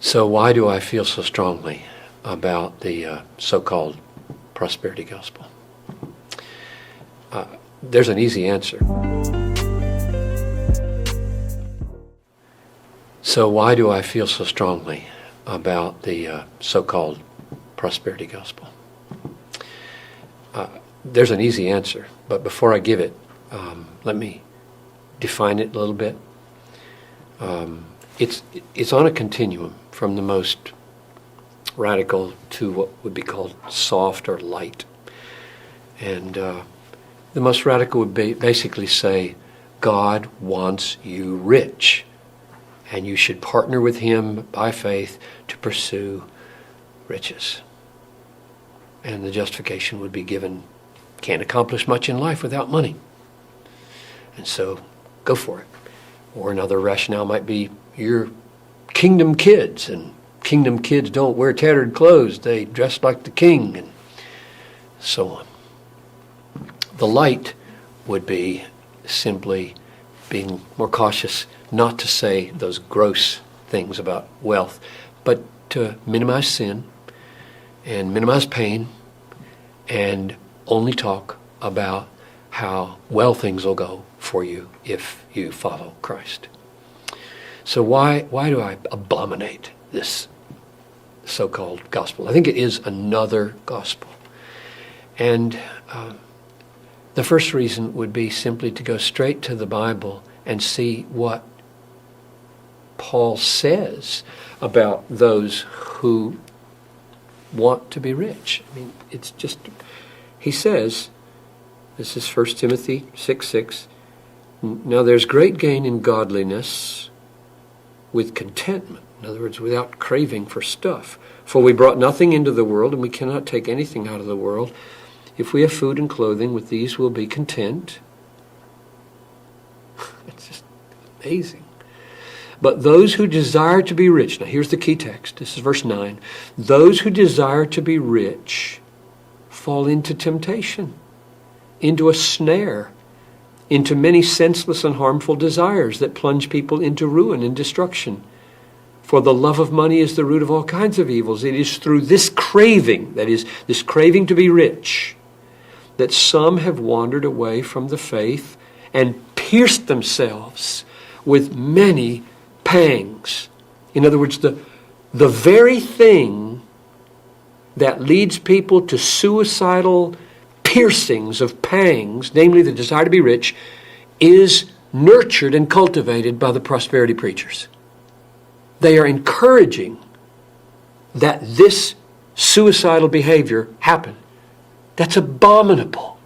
So why do I feel so strongly about the so-called prosperity gospel? There's an easy answer. So why do I feel so strongly about the so-called prosperity gospel? There's an easy answer, but before I give it, let me define it a little bit. It's on a continuum from the most radical to what would be called soft or light. And the most radical would be basically say, God wants you rich, and you should partner with him by faith to pursue riches. And the justification would be given, can't accomplish much in life without money. And so go for it. Or another rationale might be, you're kingdom kids, and kingdom kids don't wear tattered clothes. They dress like the king, and so on. The light would be simply being more cautious not to say those gross things about wealth, but to minimize sin and minimize pain and only talk about how well things will go for you if you follow Christ. So why do I abominate this so-called gospel? I think it is another gospel. And the first reason would be simply to go straight to the Bible and see what Paul says about those who want to be rich. I mean, it's just, he says, this is 1 Timothy 6:6, now there's great gain in godliness with contentment. In other words, without craving for stuff. For we brought nothing into the world, and we cannot take anything out of the world. If we have food and clothing, with these we'll be content. It's just amazing. But those who desire to be rich, now here's the key text, this is verse 9. Those who desire to be rich fall into temptation, into a snare, into many senseless and harmful desires that plunge people into ruin and destruction. For the love of money is the root of all kinds of evils. It is through this craving, that is, this craving to be rich, that some have wandered away from the faith and pierced themselves with many pangs. In other words, the very thing that leads people to suicidal piercings of pangs, namely the desire to be rich, is nurtured and cultivated by the prosperity preachers. They are encouraging that this suicidal behavior happen. That's abominable.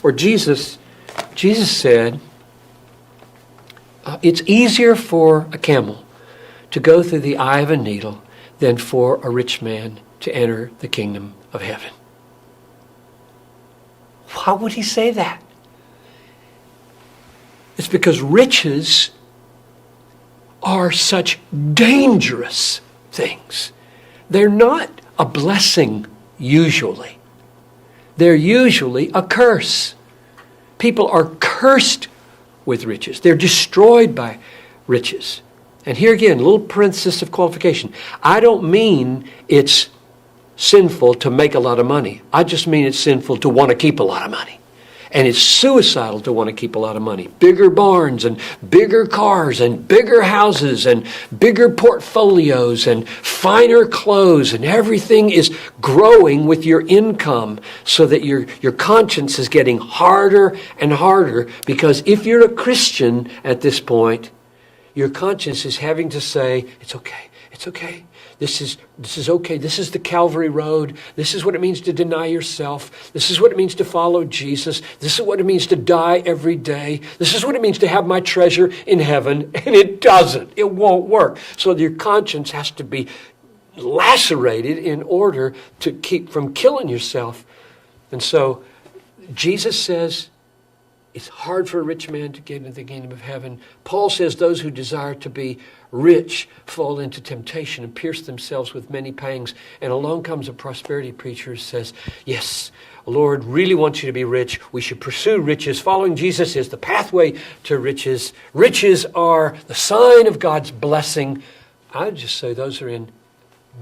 Or Jesus said, it's easier for a camel to go through the eye of a needle than for a rich man to enter the kingdom of heaven. Why would he say that? It's because riches are such dangerous things. They're not a blessing usually. They're usually a curse. People are cursed with riches. They're destroyed by riches. And here again, a little parenthesis of qualification. I don't mean it's sinful to make a lot of money. I just mean it's sinful to want to keep a lot of money. And it's suicidal to want to keep a lot of money. Bigger barns and bigger cars and bigger houses and bigger portfolios and finer clothes, and everything is growing with your income so that your conscience is getting harder and harder, because if you're a Christian at this point, your conscience is having to say, it's okay, it's okay. This is okay. This is the Calvary Road. This is what it means to deny yourself. This is what it means to follow Jesus. This is what it means to die every day. This is what it means to have my treasure in heaven. And it doesn't. It won't work. So your conscience has to be lacerated in order to keep from killing yourself. And so Jesus says, it's hard for a rich man to get into the kingdom of heaven. Paul says those who desire to be rich fall into temptation and pierce themselves with many pangs. And along comes a prosperity preacher who says, yes, Lord really wants you to be rich. We should pursue riches. Following Jesus is the pathway to riches. Riches are the sign of God's blessing. I'd just say those are in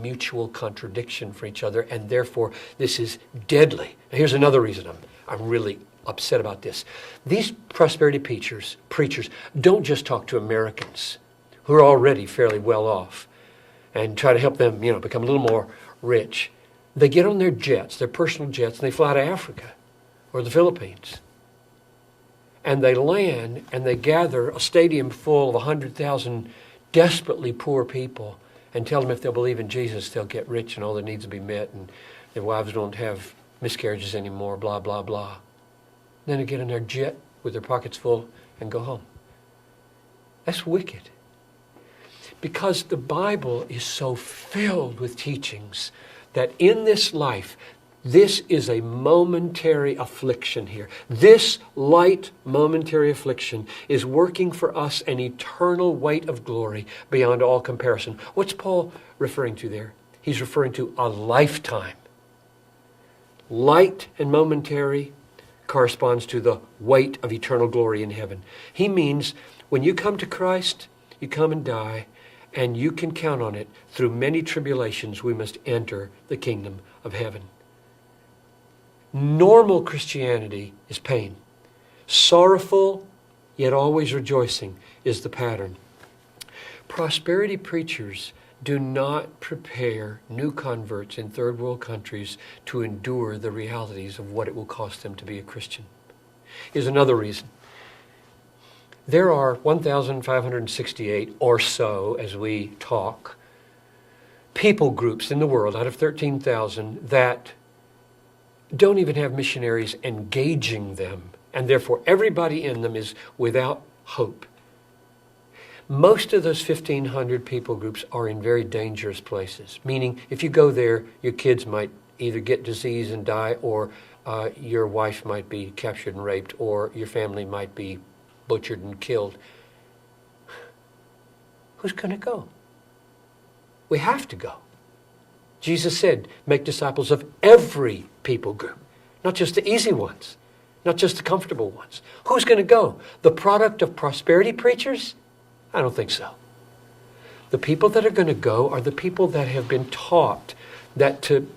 mutual contradiction for each other, and therefore this is deadly. Now, here's another reason I'm really upset about this. These prosperity preachers don't just talk to Americans who are already fairly well off and try to help them, become a little more rich. They get on their jets, their personal jets, and they fly to Africa or the Philippines. And they land and they gather a stadium full of 100,000 desperately poor people and tell them if they'll believe in Jesus, they'll get rich and all their needs will be met and their wives don't have miscarriages anymore, blah, blah, blah. Then they get in their jet with their pockets full and go home. That's wicked. Because the Bible is so filled with teachings that in this life, this is a momentary affliction here. This light momentary affliction is working for us an eternal weight of glory beyond all comparison. What's Paul referring to there? He's referring to a lifetime. Light and momentary corresponds to the weight of eternal glory in heaven. He means when you come to Christ, you come and die, and you can count on it. Through many tribulations, we must enter the kingdom of heaven. Normal Christianity is pain. Sorrowful, yet always rejoicing, is the pattern. Prosperity preachers do not prepare new converts in third world countries to endure the realities of what it will cost them to be a Christian. Here's another reason. There are 1,568 or so, as we talk, people groups in the world out of 13,000 that don't even have missionaries engaging them, and therefore everybody in them is without hope. Most of those 1,500 people groups are in very dangerous places, meaning if you go there, your kids might either get disease and die, or your wife might be captured and raped, or your family might be butchered and killed. Who's going to go? We have to go. Jesus said, make disciples of every people group, not just the easy ones, not just the comfortable ones. Who's going to go? The product of prosperity preachers? I don't think so. The people that are going to go are the people that have been taught that to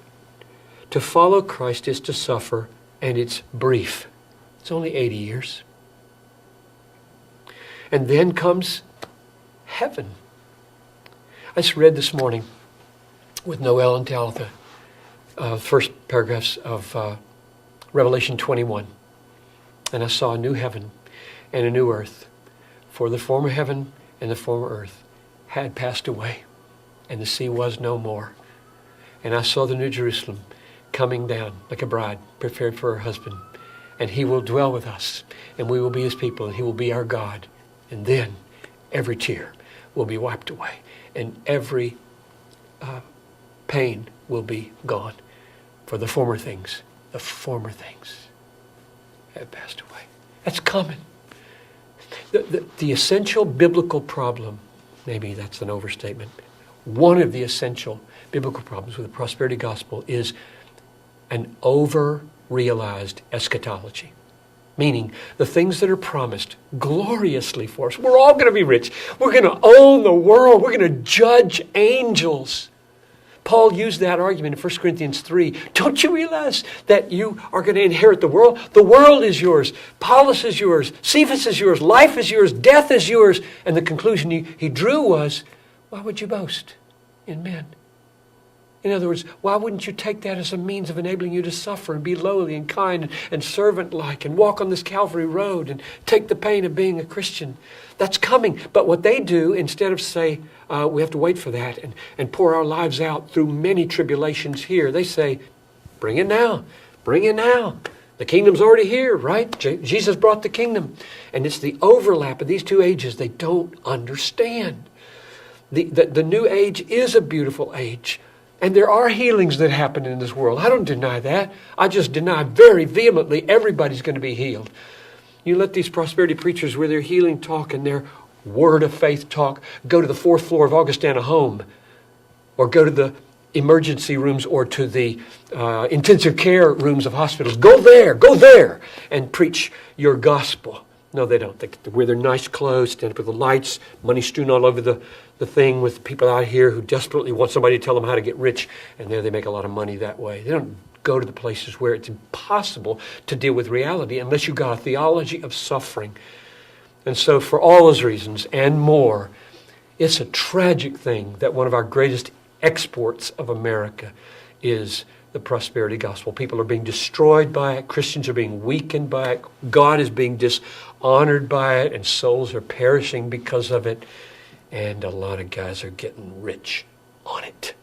follow Christ is to suffer, and it's brief. It's only 80 years. And then comes heaven. I just read this morning with Noel and Talitha, first paragraphs of Revelation 21. And I saw a new heaven and a new earth. For the former heaven and the former earth had passed away, and the sea was no more. And I saw the New Jerusalem coming down like a bride prepared for her husband. And he will dwell with us, and we will be his people, and he will be our God. And then every tear will be wiped away, and every pain will be gone. For the former things have passed away. That's coming. The essential biblical problem, maybe that's an overstatement, one of the essential biblical problems with the prosperity gospel is an over-realized eschatology. Meaning the things that are promised gloriously for us. We're all going to be rich. We're going to own the world. We're going to judge angels. Paul used that argument in 1 Corinthians 3. Don't you realize that you are going to inherit the world? The world is yours. Paulus is yours. Cephas is yours. Life is yours. Death is yours. And the conclusion he drew was, why would you boast in men? In other words, why wouldn't you take that as a means of enabling you to suffer and be lowly and kind and servant-like and walk on this Calvary road and take the pain of being a Christian? That's coming. But what they do, instead of say, we have to wait for that and pour our lives out through many tribulations here, they say, bring it now. Bring it now. The kingdom's already here, right? Jesus brought the kingdom. And it's the overlap of these two ages they don't understand. The new age is a beautiful age. And there are healings that happen in this world. I don't deny that. I just deny very vehemently everybody's going to be healed. You let these prosperity preachers with their healing talk and their word of faith talk go to the 4th floor of Augustana Home, or go to the emergency rooms or to the intensive care rooms of hospitals. Go there and preach your gospel. No, they don't. They wear their nice clothes, stand up with the lights, money strewn all over the thing, with people out here who desperately want somebody to tell them how to get rich, and there they make a lot of money that way. They don't go to the places where it's impossible to deal with reality unless you've got a theology of suffering. And so for all those reasons and more, it's a tragic thing that one of our greatest exports of America is the prosperity gospel. People are being destroyed by it. Christians are being weakened by it. God is being dishonored by it, and souls are perishing because of it. And a lot of guys are getting rich on it.